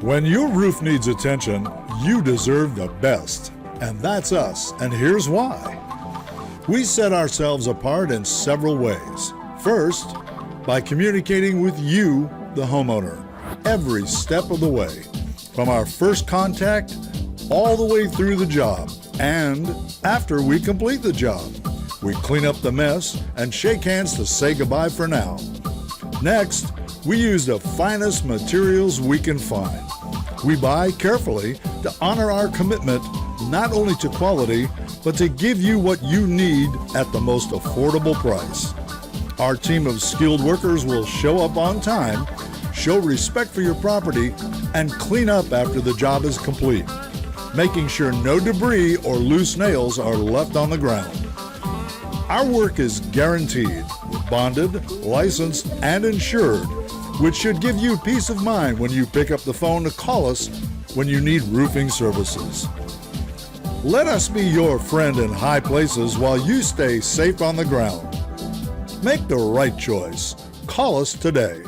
When your roof needs attention, you deserve the best. And that's us, and here's why. We set ourselves apart in several ways. First, by communicating with you, the homeowner, every step of the way, from our first contact all the way through the job. And after we complete the job, we clean up the mess and shake hands to say goodbye for now. Next, we use the finest materials we can find. We buy carefully to honor our commitment not only to quality, but to give you what you need at the most affordable price. Our team of skilled workers will show up on time, show respect for your property, and clean up after the job is complete, making sure no debris or loose nails are left on the ground. Our work is guaranteed, bonded, licensed, and insured, which should give you peace of mind when you pick up the phone to call us when you need roofing services. Let us be your friend in high places while you stay safe on the ground. Make the right choice. Call us today.